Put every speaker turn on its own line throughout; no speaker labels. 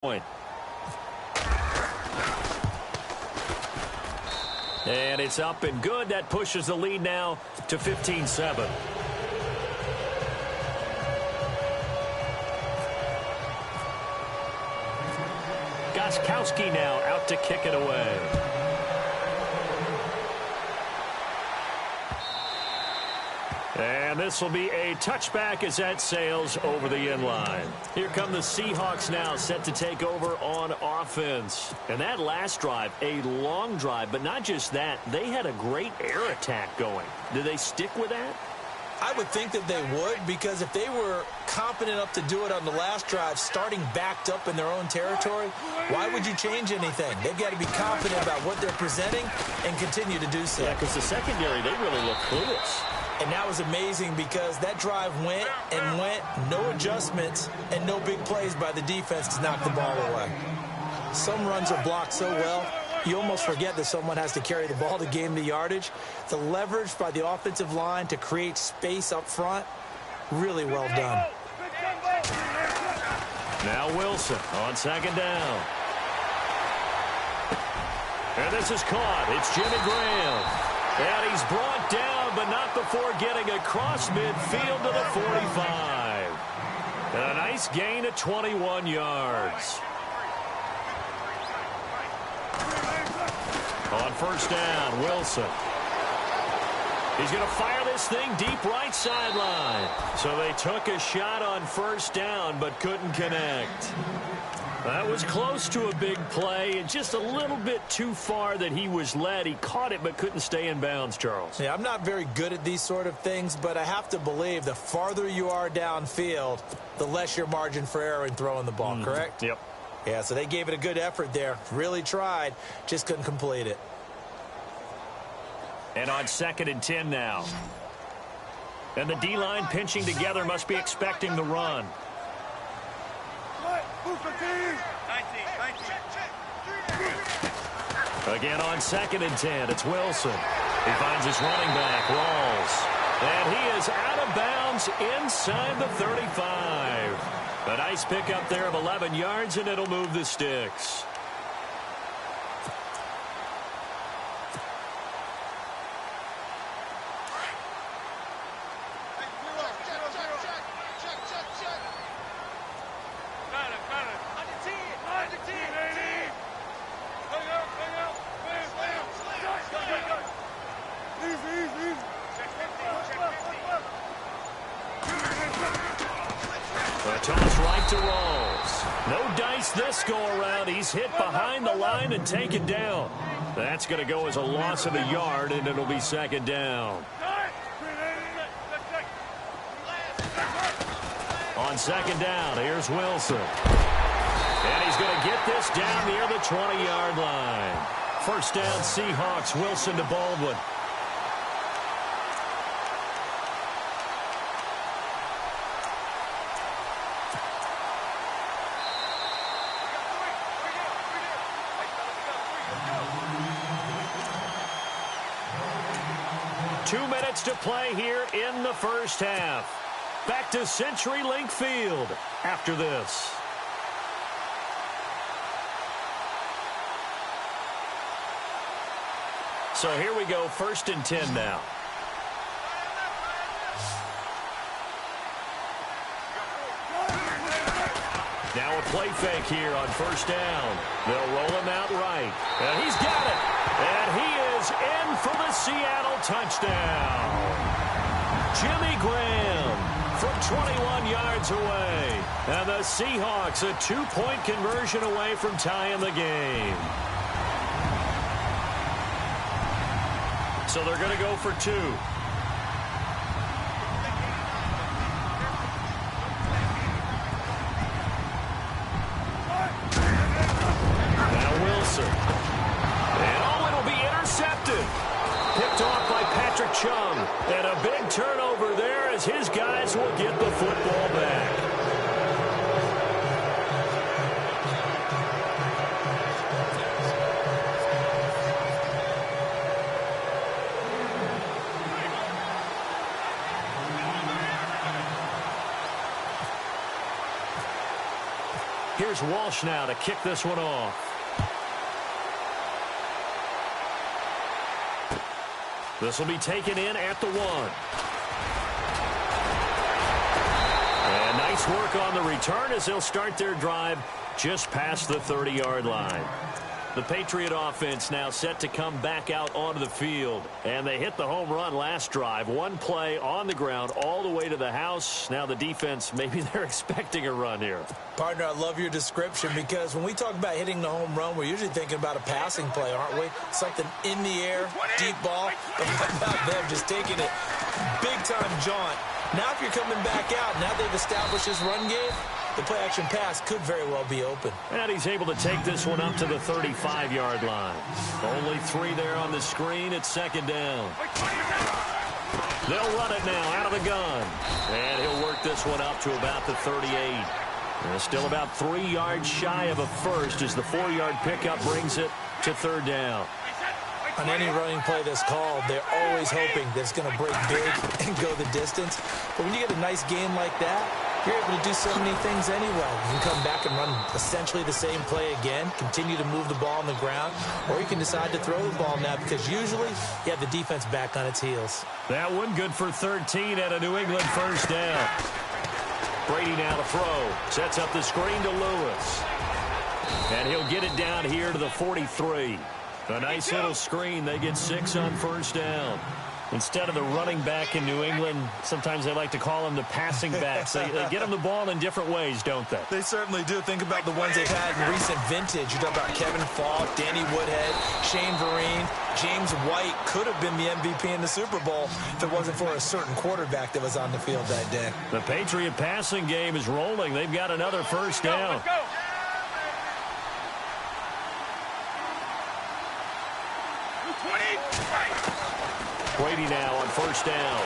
point. And it's up and good. That pushes the lead now to 15-7. Gostkowski now out to kick it away. And this will be a touchback as that sails over the inline. Here come the Seahawks now, set to take over on offense. And that last drive, a long drive, but not just that. They had a great air attack going. Do they stick with that?
I would think that they would, because if they were competent enough to do it on the last drive, starting backed up in their own territory, why would you change anything? They've got to be confident about what they're presenting and continue to do so.
Yeah, because the secondary, they really look clueless.
And that was amazing because that drive went and went, no adjustments, and no big plays by the defense to knock the ball away. Some runs are blocked so well, you almost forget that someone has to carry the ball to gain the yardage. The leverage by the offensive line to create space up front, really well done.
Now Wilson on second down. And this is caught. It's Jimmy Graham. And he's brought down, but not before getting across midfield to the 45. And a nice gain of 21 yards. On first down, Wilson. He's going to fire this thing deep right sideline. So they took a shot on first down, but couldn't connect. That was close to a big play, and just a little bit too far that he was led. He caught it, but couldn't stay in bounds, Charles.
Yeah, I'm not very good at these sort of things, but I have to believe the farther you are downfield, the less your margin for error in throwing the ball, correct?
Yep.
Yeah, so they gave it a good effort there. Really tried, just couldn't complete it.
And on 2nd and 10 now. And the D-line pinching together, must be expecting the run. Again on 2nd and 10, it's Wilson. He finds his running back, Rawls. And he is out of bounds inside the 35. A nice pickup there of 11 yards, and it'll move the sticks. Toss right to Rawls. No dice this go-around. He's hit behind the line and taken down. That's going to go as a loss of a yard, and it'll be 2nd down. On 2nd down, here's Wilson. And he's going to get this down near the 20-yard line. First down, Seahawks. Wilson to Baldwin. To play here in the first half. Back to CenturyLink Field after this. So here we go, 1st and 10 now. Now a play fake here on first down. They'll roll him out right. And he's got it. And he is in for the Seattle touchdown. Jimmy Graham from 21 yards away. And the Seahawks a 2-point conversion away from tying the game. So they're going to go for 2. Now Wilson. And oh, it'll be intercepted. Picked off by Patrick Chung. And a big turnover there as his guys will get the football back. Here's Walsh now to kick this one off. This will be taken in at the 1. And nice work on the return as they'll start their drive just past the 30-yard line. The Patriot offense now set to come back out onto the field. And they hit the home run last drive. One play on the ground all the way to the house. Now the defense, maybe they're expecting a run here.
Partner, I love your description because when we talk about hitting the home run, we're usually thinking about a passing play, aren't we? Something in the air, deep ball. But how about them just taking it big-time jaunt? Now if you're coming back out, now they've established this run game, the play-action pass could very well be open.
And he's able to take this one up to the 35-yard line. Only 3 there on the screen. It's second down. They'll run it now out of the gun. And he'll work this one up to about the 38. And still about 3 yards shy of a first as the 4-yard pickup brings it to third down.
On any running play that's called, they're always hoping that it's going to break big and go the distance. But when you get a nice game like that, you're able to do so many things anyway. You can come back and run essentially the same play again, continue to move the ball on the ground, or you can decide to throw the ball now because usually you have the defense back on its heels.
That one good for 13 at a New England first down. Brady now to throw. Sets up the screen to Lewis. And he'll get it down here to the 43. A nice little screen. They get 6 on first down. Instead of the running back in New England, sometimes they like to call them the passing backs. They get them the ball in different ways, don't they?
They certainly do. Think about the ones they've had in recent vintage. You talk about Kevin Falk, Danny Woodhead, Shane Vereen, James White could have been the MVP in the Super Bowl if it wasn't for a certain quarterback that was on the field that day.
The Patriot passing game is rolling. They've got another first down.
Let's go.
Brady now on first down.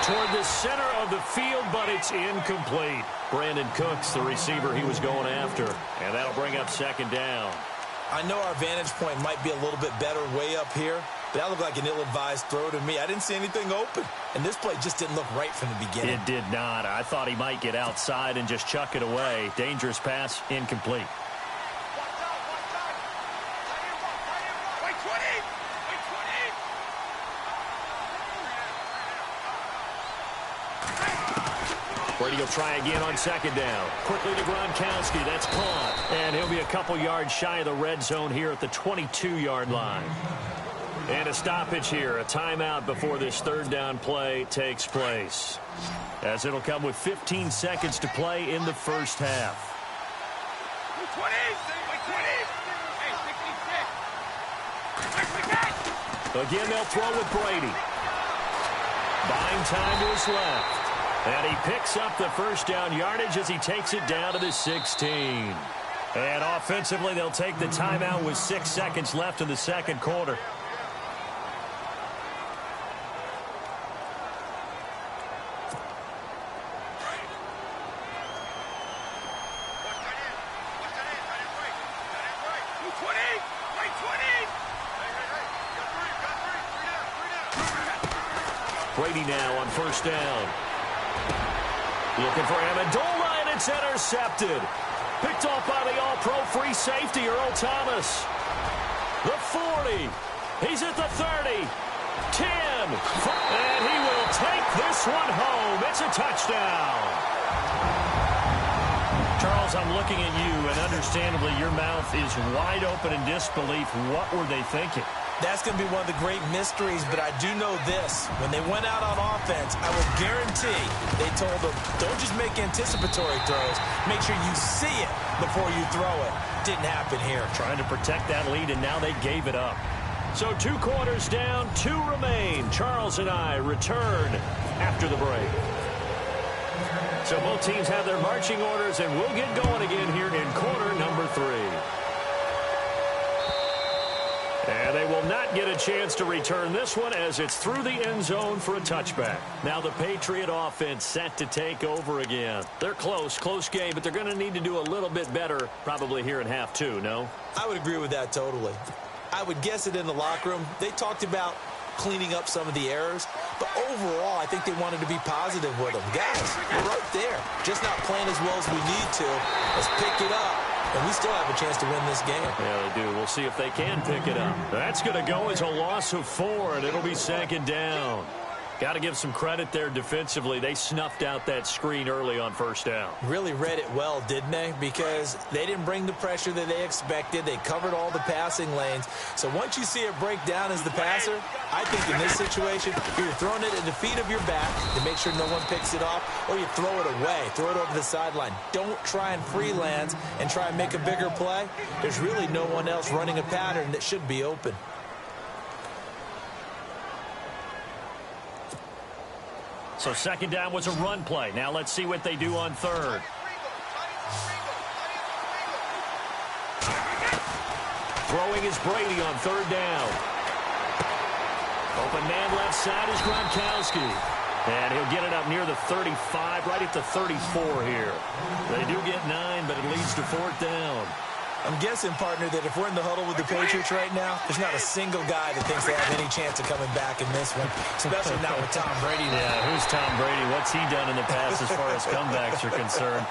Toward the center of the field, but it's incomplete. Brandon Cooks, the receiver he was going after. And that'll bring up second down.
I know our vantage point might be a little bit better way up here, but that looked like an ill-advised throw to me. I didn't see anything open. And this play just didn't look right from the beginning.
It did not. I thought he might get outside and just chuck it away. Dangerous pass, incomplete. Brady will try again on second down. Quickly to Gronkowski. That's caught. And he'll be a couple yards shy of the red zone here at the 22-yard line. And a stoppage here. A timeout before this third down play takes place. As it'll come with 15 seconds to play in the first half. Again, they'll throw with Brady. Buying time to his left. And he picks up the first down yardage as he takes it down to the 16. And offensively, they'll take the timeout with 6 seconds left in the second quarter. Brady now on first down. Looking for Amendola, and it's intercepted. Picked off by the all-pro free safety, Earl Thomas. The 40. He's at the 30. 10. And he will take this one home. It's a touchdown. Charles, I'm looking at you, and understandably, your mouth is wide open in disbelief. What were they thinking?
That's going to be one of the great mysteries, but I do know this. When they went out on offense, I will guarantee they told them, don't just make anticipatory throws. Make sure you see it before you throw it. Didn't happen here.
Trying to protect that lead, and now they gave it up. So 2 quarters down, 2 remain. Charles and I return after the break. So both teams have their marching orders, and we'll get going again here in quarter number 3. And they will not get a chance to return this one as it's through the end zone for a touchback. Now the Patriot offense set to take over again. They're close game, but they're going to need to do a little bit better probably here in half 2, no?
I would agree with that totally. I would guess it in the locker room. They talked about cleaning up some of the errors. But overall, I think they wanted to be positive with them. Guys, we're right there. Just not playing as well as we need to. Let's pick it up. And we still have a chance to win this game.
Yeah, they do. We'll see if they can pick it up. That's going to go as a loss of 4, and it'll be 2nd down. Got to give some credit there defensively. They snuffed out that screen early on 1st down.
Really read it well, didn't they? Because they didn't bring the pressure that they expected. They covered all the passing lanes. So once you see it break down as the passer, I think in this situation, you're throwing it at the feet of your back to make sure no one picks it off, or you throw it away, throw it over the sideline. Don't try and freelance and try and make a bigger play. There's really no one else running a pattern that should be open.
So 2nd down was a run play. Now let's see what they do on 3rd. Throwing is Brady on 3rd down. Open man left side is Gronkowski. And he'll get it up near the 35, right at the 34 here. They do get 9, but it leads to 4th down.
I'm guessing, partner, that if we're in the huddle with the Patriots right now, there's not a single guy that thinks they have any chance of coming back in this one, especially not with Tom Brady.
Yeah, who's Tom Brady? What's he done in the past as far as comebacks are concerned?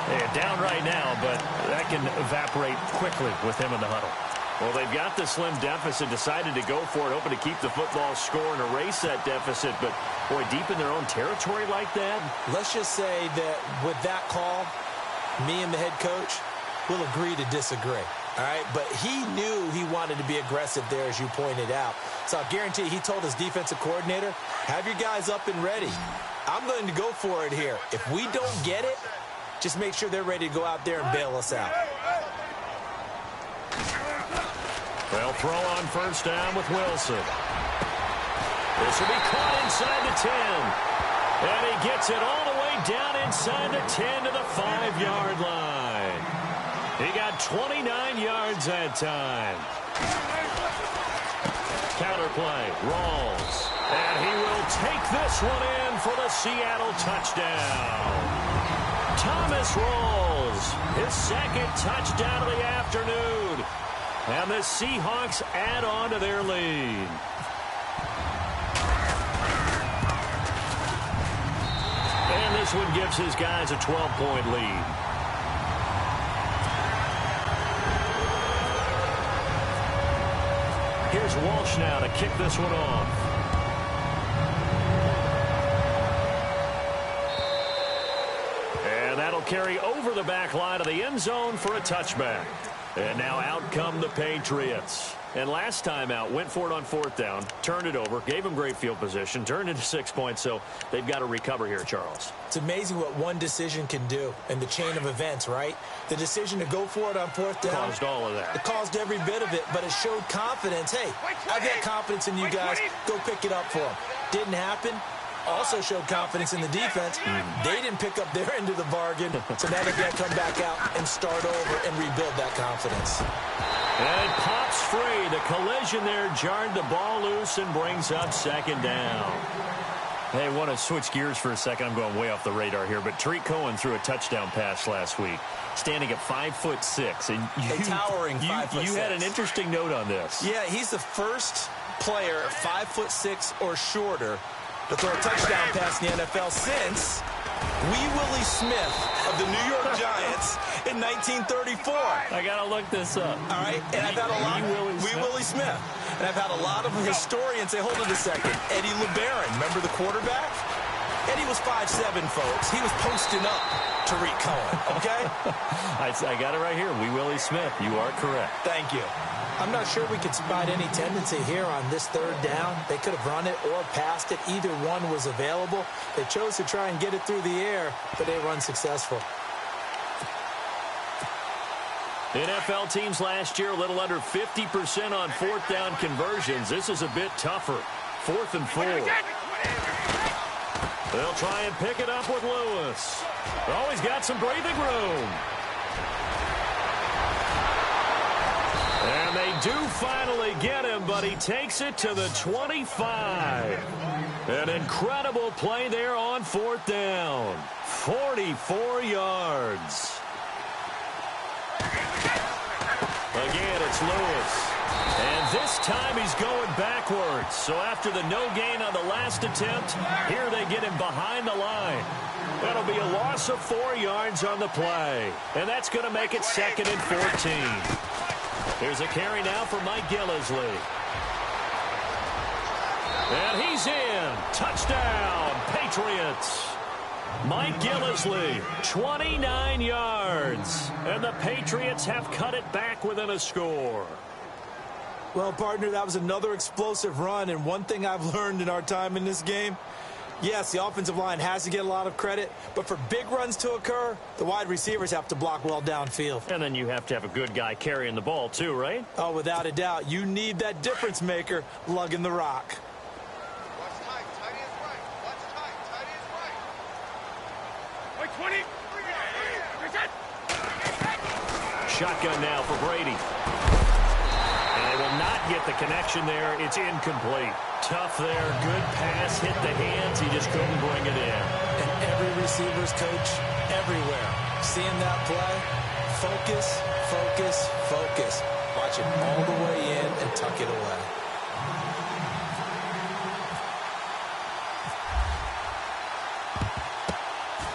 Yeah, down right now, but that can evaporate quickly with him in the huddle. Well, they've got the slim deficit, decided to go for it, hoping to keep the football score and erase that deficit, but, boy, deep in their own territory like that?
Let's just say that with that call, me and the head coach will agree to disagree, all right? But he knew he wanted to be aggressive there, as you pointed out. So I guarantee he told his defensive coordinator, have your guys up and ready. I'm going to go for it here. If we don't get it, just make sure they're ready to go out there and bail us out.
They'll throw on 1st down with Wilson. This will be caught inside the 10. And he gets it all the way down inside the 10 to the 5-yard line. He got 29 yards that time. Counter play, Rawls. And he will take this one in for the Seattle touchdown. Thomas Rawls, his 2nd touchdown of the afternoon. And the Seahawks add on to their lead. And this one gives his guys a 12-point lead. Here's Walsh now to kick this one off. And that'll carry over the back line of the end zone for a touchback. And now out come the Patriots. And last time out, went for it on 4th down, turned it over, gave them great field position, turned into 6 points, so they've got to recover here, Charles.
It's amazing what one decision can do in the chain of events, right? The decision to go for it on 4th down.
Caused all of that.
It caused every bit of it, but it showed confidence. Hey, I've got confidence in you guys. Go pick it up for them. Didn't happen. Also showed confidence in the defense. They didn't pick up their end of the bargain, so now they've got to come back out and start over and rebuild that confidence.
And it pops free. The collision there jarred the ball loose and brings up 2nd down. Hey, I want to switch gears for a second. I'm going way off the radar here, but Tariq Cohen threw a touchdown pass last week, standing at 5'6". And
a towering 5'6".
You had an interesting note on this.
Yeah, he's the first player 5'6" or shorter to throw a touchdown pass in the NFL since Wee Willie Smith of the New York Giants in 1934.
I got to look this up.
All right, and I've had a lot of Wee Willie Smith. And I've had a lot of historians say, hold it a second, Eddie LeBaron, remember the quarterback? Eddie was 5'7", folks. He was posting up Tariq Cohen, okay?
I got it right here. Wee Willie Smith. You are correct.
Thank you. I'm not sure we could spot any tendency here on this 3rd down. They could have run it or passed it. Either one was available. They chose to try and get it through the air, but they were unsuccessful.
NFL teams last year a little under 50% on 4th down conversions. This is a bit tougher. 4th and 4. They'll try and pick it up with Lewis. Oh, he's got some breathing room. And they do finally get him, but he takes it to the 25. An incredible play there on 4th down. 44 yards. Again, it's Lewis. And This time he's going backwards. So after the no gain on the last attempt, here they get him behind the line. That'll be a loss of 4 yards on the play. And that's going to make it 2nd and 14. Here's a carry now for Mike Gillisley. And he's in. Touchdown, Patriots. Mike Gillisley, 29 yards. And the Patriots have cut it back within a score.
Well, partner, that was another explosive run. And one thing I've learned in our time in this game, yes, the offensive line has to get a lot of credit, but for big runs to occur, the wide receivers have to block well downfield.
And then you have to have a good guy carrying the ball too, right?
Oh, without a doubt. You need that difference maker lugging the rock.
Shotgun now for Brady. And they will not get the connection there. It's incomplete. Tough there. Good pass. Hit the hands. He just couldn't bring it in.
And every receiver's coach everywhere. Seeing that play, focus, focus, focus. Watch it all the way in and tuck it away.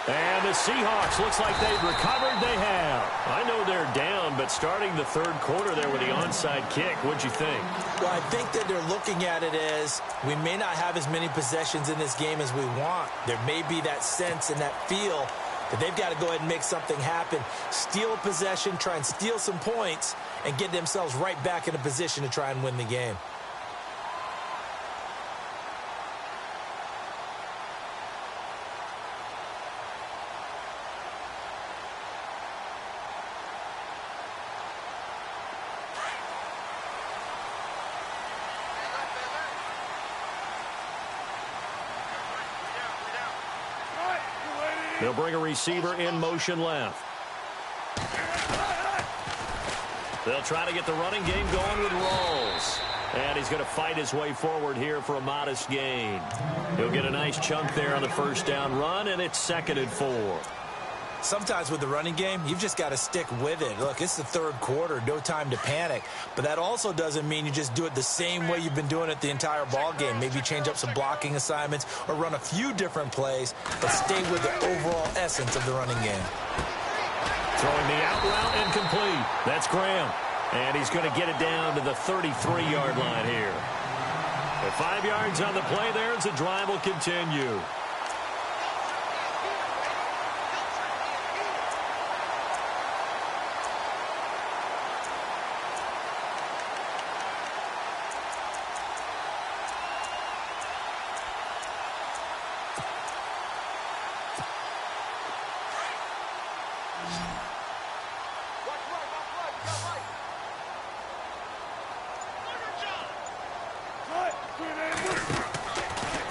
And the Seahawks, looks like they've recovered. They have. I know they're down, but starting the 3rd quarter there with the onside kick, what'd you think?
Well, I think that they're looking at it as we may not have as many possessions in this game as we want. There may be that sense and that feel that they've got to go ahead and make something happen. Steal a possession, try and steal some points, and get themselves right back in a position to try and win the game.
They'll bring a receiver in motion left. They'll try to get the running game going with Rawls. And he's going to fight his way forward here for a modest gain. He'll get a nice chunk there on the 1st down run, and it's 2nd and 4.
Sometimes with the running game, you've just got to stick with it. Look, it's the 3rd quarter, no time to panic. But that also doesn't mean you just do it the same way you've been doing it the entire ball game. Maybe change up some blocking assignments or run a few different plays, but stay with the overall essence of the running game.
Throwing the out route incomplete. That's Graham. And he's going to get it down to the 33-yard line here. With 5 yards on the play there, as the drive will continue.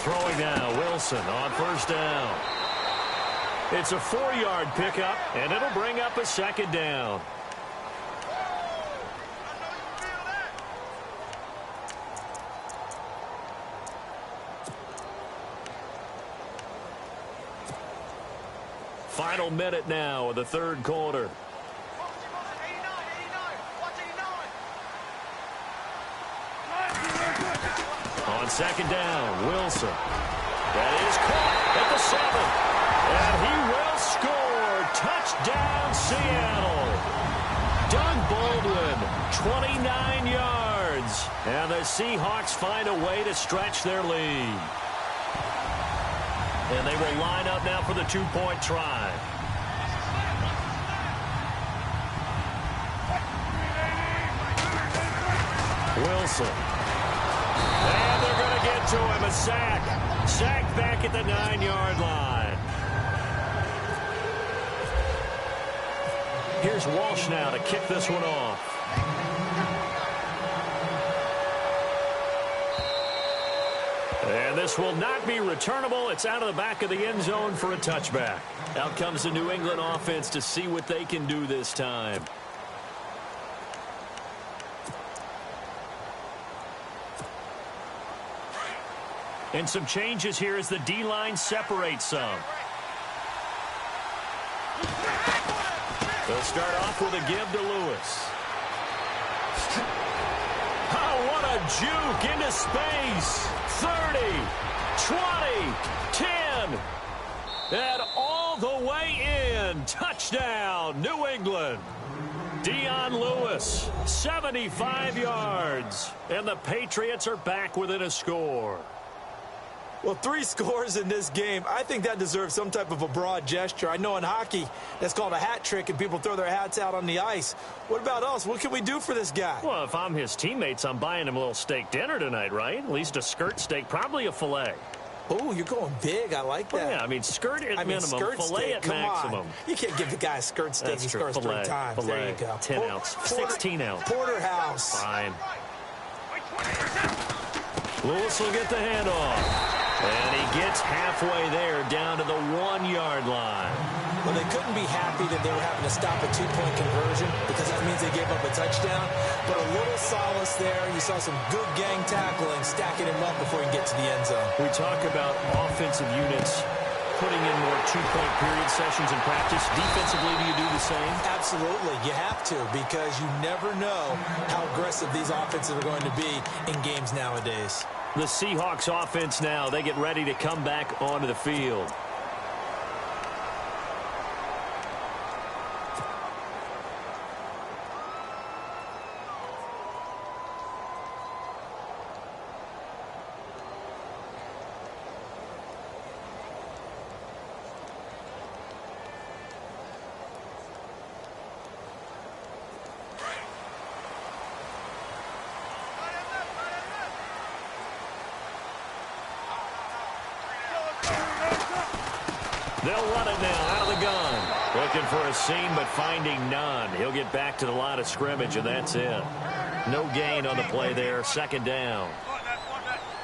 Throwing now, Wilson on 1st down. It's a 4-yard pickup, and it'll bring up a 2nd down. Final minute now of the 3rd quarter. On 2nd down, Wilson. That is caught at the 7. And he will score. Touchdown, Seattle. Doug Baldwin, 29 yards. And the Seahawks find a way to stretch their lead. And they will line up now for the 2-point try. Wilson. And they're going to get to him. A sack. Sack back at the 9-yard line. Here's Walsh now to kick this one off. And this will not be returnable. It's out of the back of the end zone for a touchback. Out comes the New England offense to see what they can do this time. And some changes here as the D-line separates some. They'll start off with a give to Lewis. Oh, what a juke into space. 30, 20, 10, and all the way in. Touchdown, New England. Dion Lewis, 75 yards, and the Patriots are back within a score.
Well, 3 scores in this game. I think that deserves some type of a broad gesture. I know in hockey, that's called a hat trick, and people throw their hats out on the ice. What about us? What can we do for this guy?
Well, if I'm his teammates, I'm buying him a little steak dinner tonight, right? At least a skirt steak, probably a filet.
Oh, you're going big. I like that.
Well, yeah, I mean, skirt at minimum,
skirt
filet
steak,
at maximum.
On. You can't give the guy a skirt steak.
That's
He
true.
scores
Filet,
3 times.
filet,
There you go.
10 ounce, 16 ounce.
Porterhouse.
Fine. Lewis will get the handoff. And he gets halfway there, down to the 1-yard line.
Well, they couldn't be happy that they were having to stop a 2-point conversion because that means they gave up a touchdown. But a little solace there. You saw some good gang tackling, stacking him up before he can get to the end zone.
We talk about offensive units putting in more 2-point period sessions in practice. Defensively, do you do the same?
Absolutely. You have to because you never know how aggressive these offenses are going to be in games nowadays.
The Seahawks offense now, they get ready to come back onto the field. They'll run it now out of the gun. Looking for a seam, but finding none. He'll get back to the line of scrimmage, and that's it. No gain on the play there. 2nd down.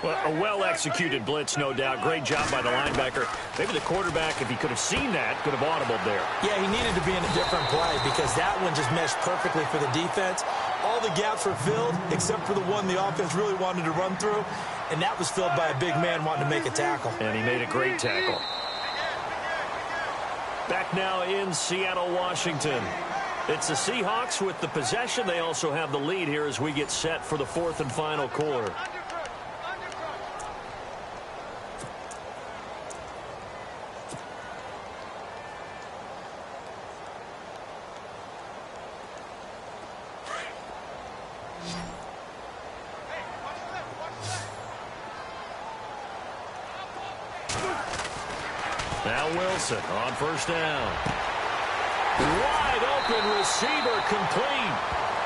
Well, a well-executed blitz, no doubt. Great job by the linebacker. Maybe the quarterback, if he could have seen that, could have audibled there.
Yeah, he needed to be in a different play because that one just meshed perfectly for the defense. All the gaps were filled except for the one the offense really wanted to run through, and that was filled by a big man wanting to make a tackle.
And he made a great tackle. Back now in Seattle, Washington. It's the Seahawks with the possession. They also have the lead here as we get set for the 4th and final quarter. Now Wilson on 1st down. Wide open receiver complete.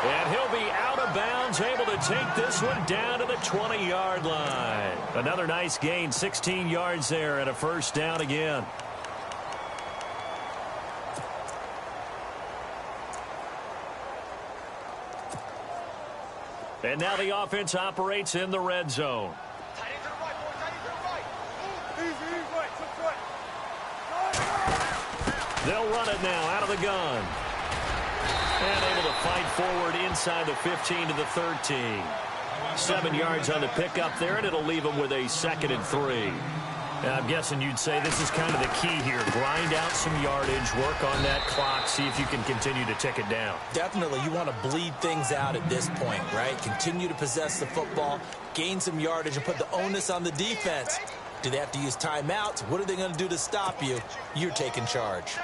And he'll be out of bounds, able to take this one down to the 20-yard line. Another nice gain, 16 yards there, and a 1st down again. And now the offense operates in the red zone. They'll run it now out of the gun. And able to fight forward inside the 15 to the 13. 7 yards on the pickup there, and it'll leave them with a 2nd and 3. And I'm guessing you'd say this is kind of the key here. Grind out some yardage, work on that clock, see if you can continue to tick it down.
Definitely, you want to bleed things out at this point, right? Continue to possess the football, gain some yardage, and put the onus on the defense. Do they have to use timeouts? What are they going to do to stop you? You're taking charge.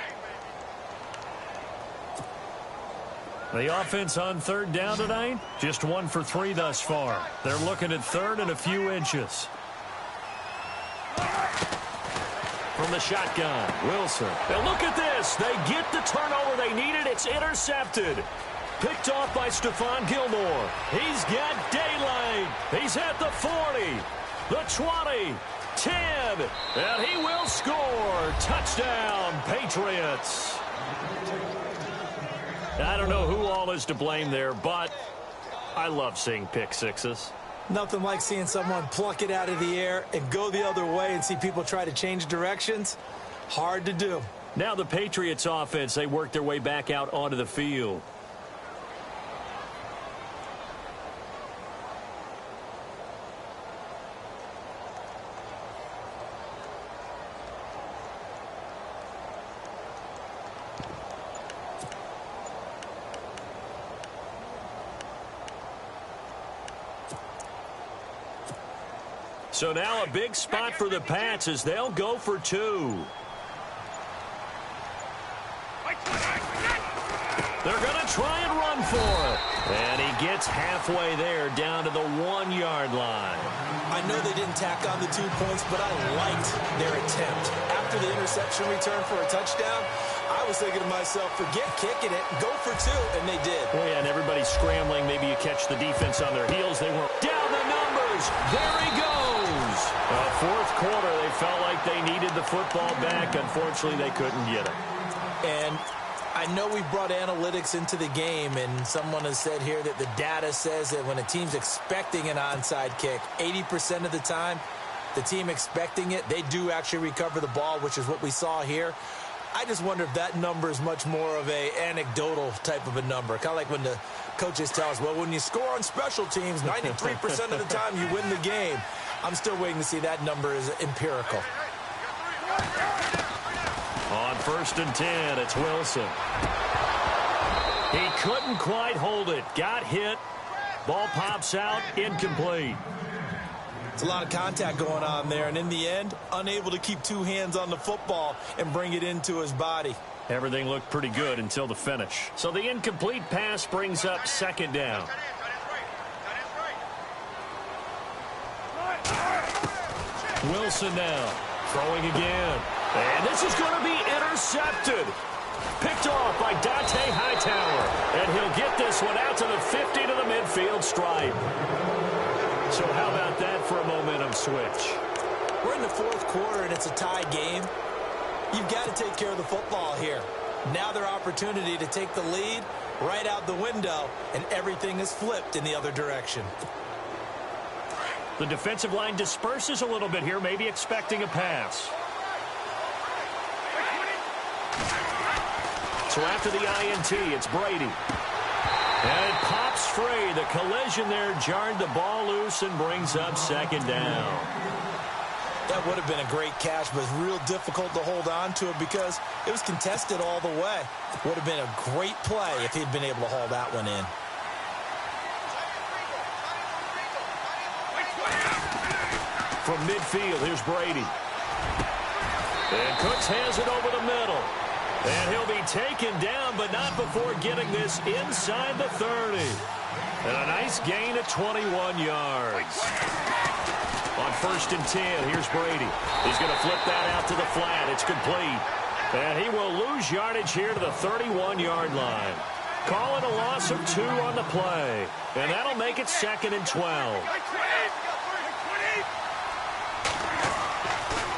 The offense on 3rd down tonight, just 1 for 3 thus far. They're looking at 3rd and a few inches. From the shotgun, Wilson. And look at this. They get the turnover they needed. It's intercepted. Picked off by Stephon Gilmore. He's got daylight. He's at the 40, the 20, 10, and he will score. Touchdown, Patriots. I don't know who all is to blame there, but I love seeing pick sixes.
Nothing like seeing someone pluck it out of the air and go the other way and see people try to change directions. Hard to do.
Now the Patriots offense, they work their way back out onto the field. So now a big spot for the Pats as they'll go for 2. They're going to try and run for it. And he gets halfway there down to the 1-yard line.
I know they didn't tack on the 2 points, but I liked their attempt. After the interception return for a touchdown, I was thinking to myself, forget kicking it, go for 2, and they did.
Well, yeah, and everybody's scrambling. Maybe you catch the defense on their heels. They were down the numbers. There he goes. Fourth quarter, they felt like they needed the football back. Unfortunately, they couldn't get it.
And I know we brought analytics into the game, and someone has said here that the data says that when a team's expecting an onside kick, 80% of the time, the team expecting it, they do actually recover the ball, which is what we saw here. I just wonder if that number is much more of a anecdotal type of a number. Kind of like when the coaches tell us, well, when you score on special teams, 93% of the time you win the game. I'm still waiting to see that number is empirical.
On 1st and 10, it's Wilson. He couldn't quite hold it. Got hit. Ball pops out. Incomplete.
It's a lot of contact going on there, and in the end, unable to keep 2 hands on the football and bring it into his body.
Everything looked pretty good until the finish. So the incomplete pass brings up 2nd down. Wilson now throwing again. And this is going to be intercepted. Picked off by Dante Hightower. And he'll get this one out to the 50 to the midfield stripe. So how about that for a momentum switch?
We're in the 4th quarter, and it's a tie game. You've got to take care of the football here. Now their opportunity to take the lead right out the window, and everything is flipped in the other direction.
The defensive line disperses a little bit here, maybe expecting a pass. So after the INT, it's Brady. And it pops free. The collision there jarred the ball loose and brings up 2nd down.
That would have been a great catch, but it's real difficult to hold on to it because it was contested all the way. Would have been a great play if he'd been able to haul that one in.
From midfield, here's Brady. And Cooks has it over the middle. And he'll be taken down, but not before getting this inside the 30. And a nice gain of 21 yards. On 1st and 10, here's Brady. He's going to flip that out to the flat. It's complete. And he will lose yardage here to the 31-yard line. Call it a loss of 2 on the play. And that'll make it 2nd and 12.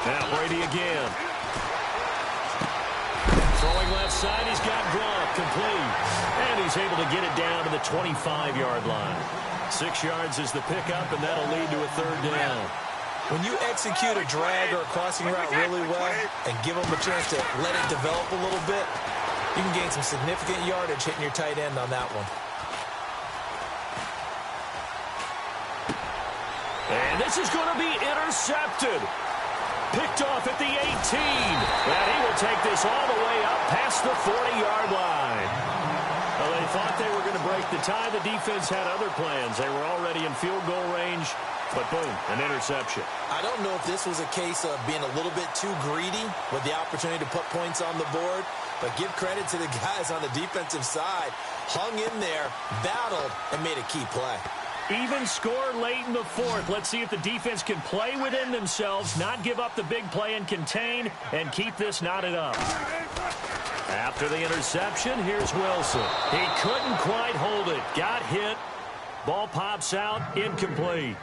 Now Brady again. Throwing left side, he's got Gronk, complete. And he's able to get it down to the 25-yard line. 6 yards is the pickup, and that'll lead to a 3rd down.
When you execute a drag or a crossing route really well and give them a chance to let it develop a little bit, you can gain some significant yardage hitting your tight end on that one.
And this is going to be intercepted. Picked off at the 18. And he will take this all the way up past the 40-yard line. Well, they thought they were going to break the tie. The defense had other plans. They were already in field goal range, but boom, an interception.
I don't know if this was a case of being a little bit too greedy with the opportunity to put points on the board, but give credit to the guys on the defensive side. Hung in there, battled, and made a key play.
Even score late in the 4th. Let's see if the defense can play within themselves, not give up the big play and contain, and keep this knotted up. After the interception, here's Wilson. He couldn't quite hold it. Got hit. Ball pops out. Incomplete.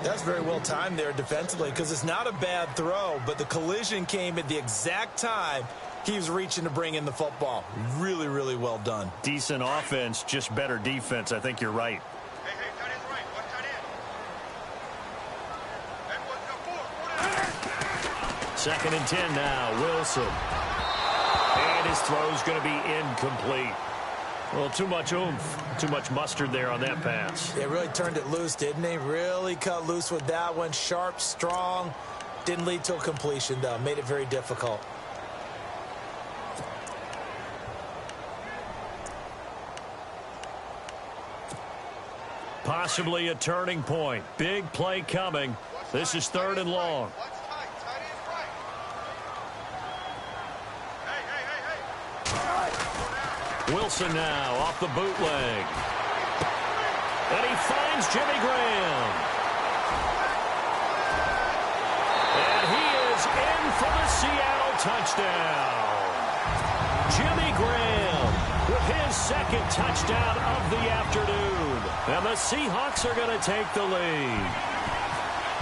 That's very well timed there defensively because it's not a bad throw, but the collision came at the exact time he was reaching to bring in the football. Really, really well done.
Decent offense, just better defense. I think you're right. 2nd and 10 now. Wilson. And his throw's going to be incomplete. Well, too much oomph, too much mustard there on that pass.
They really turned it loose, didn't they? Really cut loose with that one. Sharp, strong. Didn't lead to a completion, though. Made it very difficult.
Possibly a turning point. Big play coming. This is 3rd and long. Wilson now off the bootleg. And he finds Jimmy Graham. And he is in for the Seattle touchdown. Jimmy Graham with his 2nd touchdown of the afternoon. And the Seahawks are going to take the lead.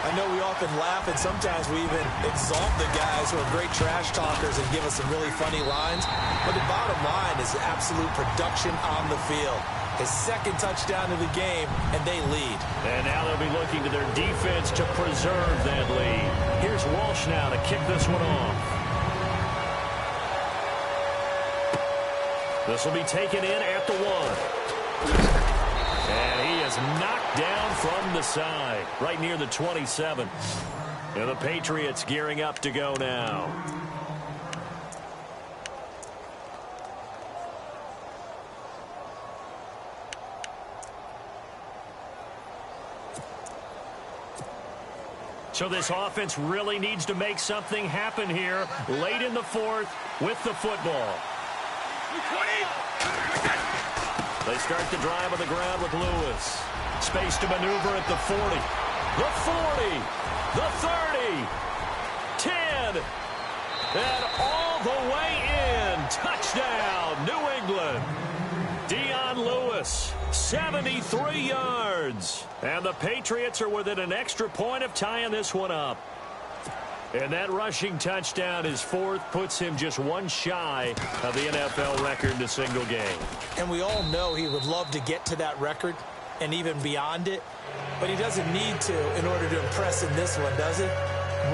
I know we often laugh, and sometimes we even exalt the guys who are great trash talkers and give us some really funny lines. But the bottom line is absolute production on the field. His 2nd touchdown of the game, and they lead. And
now they'll be looking to their defense to preserve that lead. Here's Walsh now to kick this one off. This will be taken in at the 1. And he is knocked down from the side, right near the 27. And the Patriots gearing up to go now. So this offense really needs to make something happen here late in the 4th with the football. They start the drive on the ground with Lewis. Space to maneuver at the 40. The 40. The 30. 10. And all the way in. Touchdown, New England. Dion Lewis, 73 yards. And the Patriots are within an extra point of tying this one up. And that rushing touchdown, his 4th, puts him just one shy of the NFL record in a single game.
And we all know he would love to get to that record and even beyond it, but he doesn't need to in order to impress in this one, does it?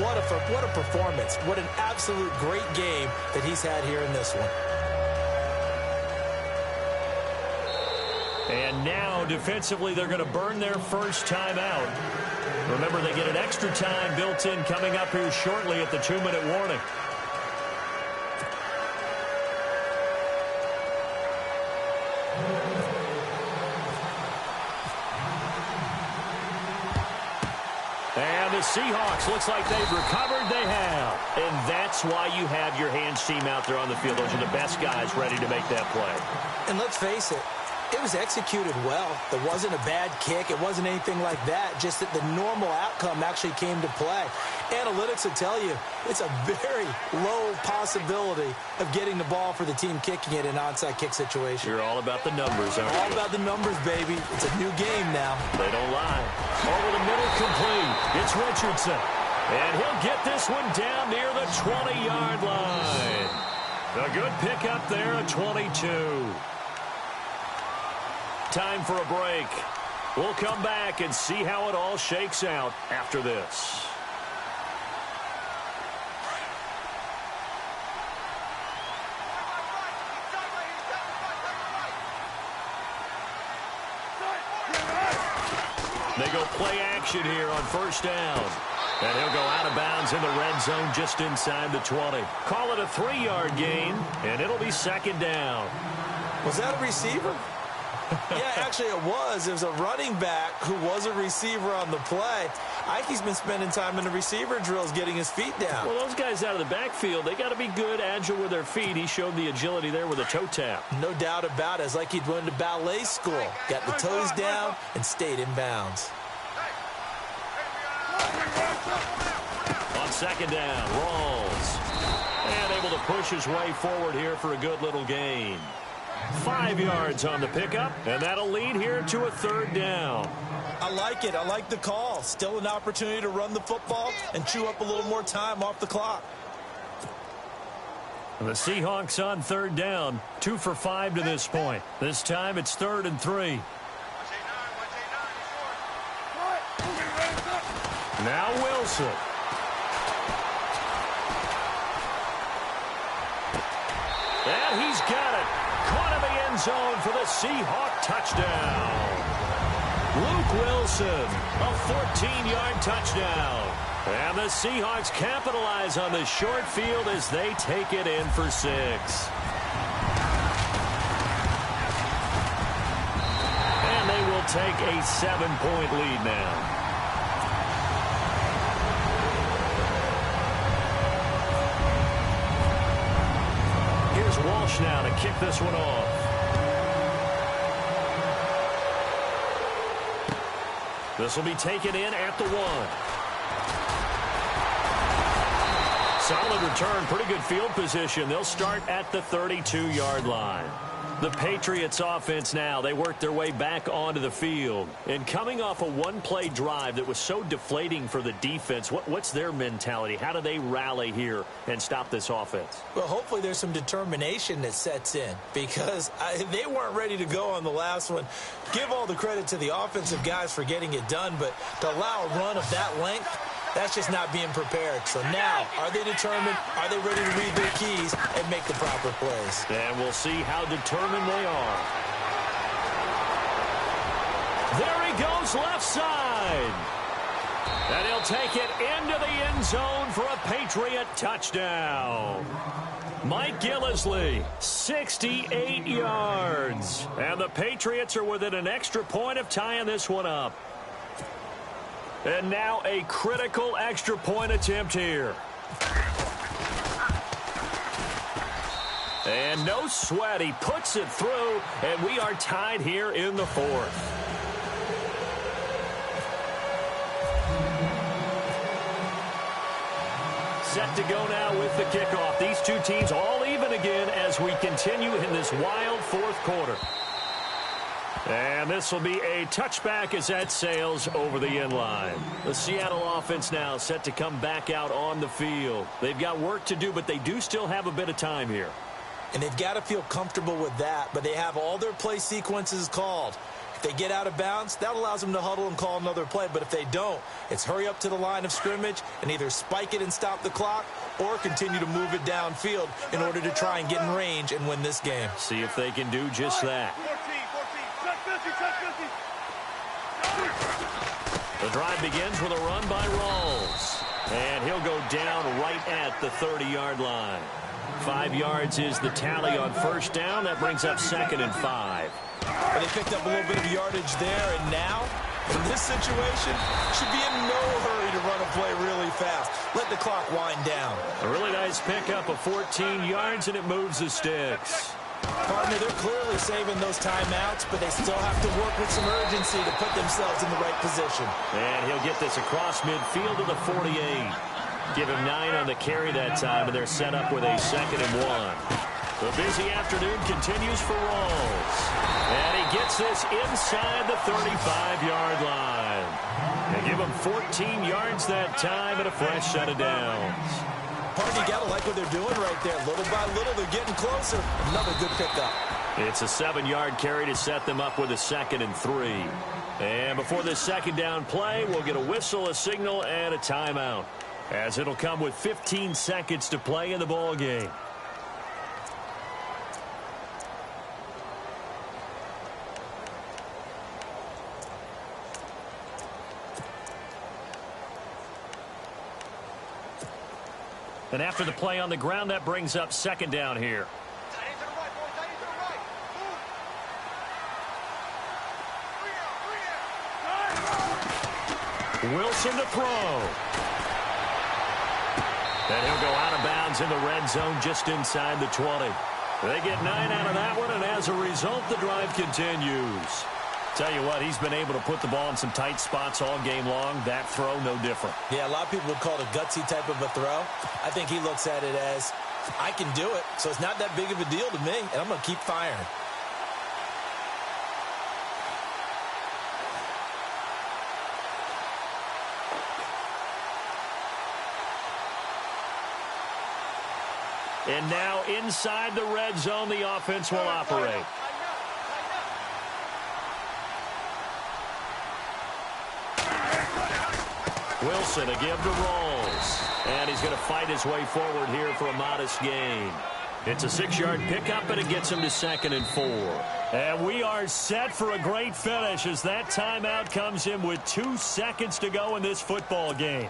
What a performance. What an absolute great game that he's had here in this one.
And now, defensively, they're going to burn their first time out. Remember, they get an extra time built in coming up here shortly at the 2-minute warning. And the Seahawks, looks like they've recovered. They have. And that's why you have your hands team out there on the field. Those are the best guys ready to make that play.
And let's face it, it was executed well. There wasn't a bad kick. It wasn't anything like that. Just that the normal outcome actually came to play. Analytics will tell you it's a very low possibility of getting the ball for the team kicking it in an onside kick situation.
You're all about the numbers, aren't you?
All about the numbers, baby. It's a new game now.
They don't lie. Over the middle, complete. It's Richardson. And he'll get this one down near the 20-yard line. A good pickup there at 22. Time for a break. We'll come back and see how it all shakes out after this. They go play action here on first down. And he'll go out of bounds in the red zone just inside the 20. Call it a 3-yard gain, and it'll be 2nd down.
Was that a receiver? Yeah, actually it was. It was a running back who was a receiver on the play. I think he's been spending time in the receiver drills getting his feet down.
Well, those guys out of the backfield, they got to be good, agile with their feet. He showed the agility there with a toe tap.
No doubt about it. It's like he'd went to ballet school. Got the toes down and stayed in bounds.
On 2nd down, Rawls. And able to push his way forward here for a good little gain. 5 yards on the pickup, and that'll lead here to a 3rd down.
I like it. I like the call. Still an opportunity to run the football and chew up a little more time off the clock.
And the Seahawks on 3rd down, 2 for 5 to this point. This time it's 3rd and 3. Now Wilson. And he's got it. Caught in the end zone for the Seahawk touchdown. Luke Wilson, a 14-yard touchdown. And the Seahawks capitalize on the short field as they take it in for 6. And they will take a 7-point lead now. kick this one off. This will be taken in at the 1. Solid return, pretty good field position. They'll start at the 32-yard line. The Patriots offense now, they work their way back onto the field. And coming off a one-play drive that was so deflating for the defense, what's their mentality? How do they rally here and stop this offense?
Well, hopefully there's some determination that sets in because they weren't ready to go on the last one. Give all the credit to the offensive guys for getting it done, but to allow a run of that length, that's just not being prepared. So now, are they determined? Are they ready to read their keys and make the proper plays?
And we'll see how determined they are. There he goes left side. And he'll take it into the end zone for a Patriot touchdown. Mike Gillislee, 68 yards. And the Patriots are within an extra point of tying this one up. And now a critical extra point attempt here. And no sweat. He puts it through, and we are tied here in the 4th. Set to go now with the kickoff. These two teams all even again as we continue in this wild 4th quarter. And this will be a touchback as that sails over the end line. The Seattle offense now set to come back out on the field. They've got work to do, but they do still have a bit of time here.
And they've got to feel comfortable with that, but they have all their play sequences called. If they get out of bounds, that allows them to huddle and call another play. But if they don't, it's hurry up to the line of scrimmage and either spike it and stop the clock or continue to move it downfield in order to try and get in range and win this game.
See if they can do just that. The drive begins with a run by Rawls. And he'll go down right at the 30-yard line. 5 yards is the tally on first down. That brings up 2nd and 5.
Well, they picked up a little bit of yardage there, and now, in this situation, should be in no hurry to run a play really fast. Let the clock wind down.
A really nice pickup of 14 yards, and it moves the sticks.
Partner, they're clearly saving those timeouts, but they still have to work with some urgency to put themselves in the right position.
And he'll get this across midfield to the 48. Give him 9 on the carry that time, and they're set up with a 2nd and 1. The busy afternoon continues for Rawls. And he gets this inside the 35-yard line. They give him 14 yards that time and a fresh set of downs.
Partner, you got to like what they're doing right there. Little by little, they're getting closer. Another good pickup.
It's a 7-yard carry to set them up with a 2nd and 3. And before this second down play, we'll get a whistle, a signal, and a timeout, as it'll come with 15 seconds to play in the ball game. And after the play on the ground, that brings up 2nd down here. Wilson to throw. And he'll go out of bounds in the red zone just inside the 20. They get 9 out of that one, and as a result, the drive continues. Tell you what, he's been able to put the ball in some tight spots all game long. That throw, no different.
Yeah, a lot of people would call it a gutsy type of a throw. I think he looks at it as, I can do it, so it's not that big of a deal to me, and I'm going to keep firing.
And now inside the red zone, the offense will operate. Wilson, a give to Rawls. And he's going to fight his way forward here for a modest gain. It's a 6-yard pickup, and it gets him to 2nd and 4. And we are set for a great finish as that timeout comes in with 2 seconds to go in this football game.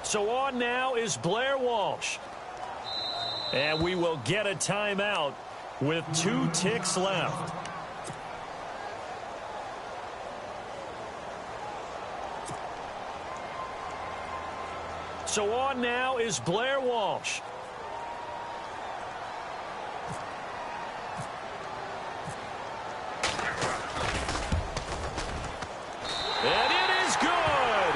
So on now is Blair Walsh. And we will get a timeout with 2 ticks left. So on now is Blair Walsh. And it is good.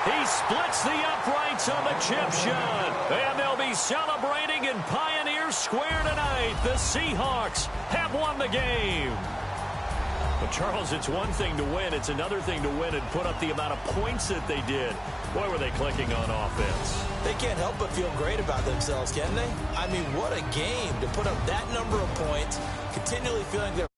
He splits the uprights on the chip shot. And they'll be celebrating in Pioneer Square tonight. The Seahawks have won the game. But, Charles, it's one thing to win. It's another thing to win and put up the amount of points that they did. Boy, were they clicking on offense.
They can't help but feel great about themselves, can they? I mean, what a game to put up that number of points, continually feeling they're